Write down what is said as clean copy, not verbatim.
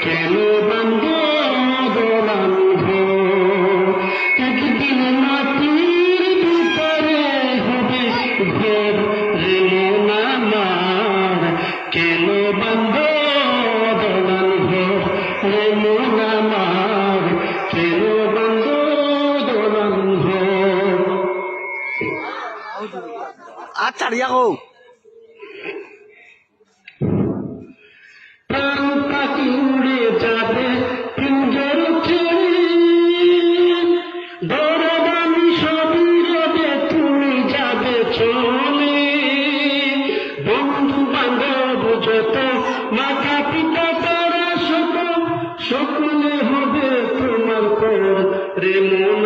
কেন বান্ধব দোলান ঘর, একদিন মাটির ভিতরে হবে ঘর রে মন আমার, কেন বান্ধব দোলান ঘর রে মন আমার, কেন বান্ধব দোলান ঘর। আচ্ছা রিয়া কও প্রাণ পাখি উড়ে যাবে পিঞ্জর ছেড়ে, দরদামি সবই রবে তুমি যাবে চলে, বন্ধু বান্ধব যত মাতা পিতা তারা সকলে হবে তোমার পর রে মন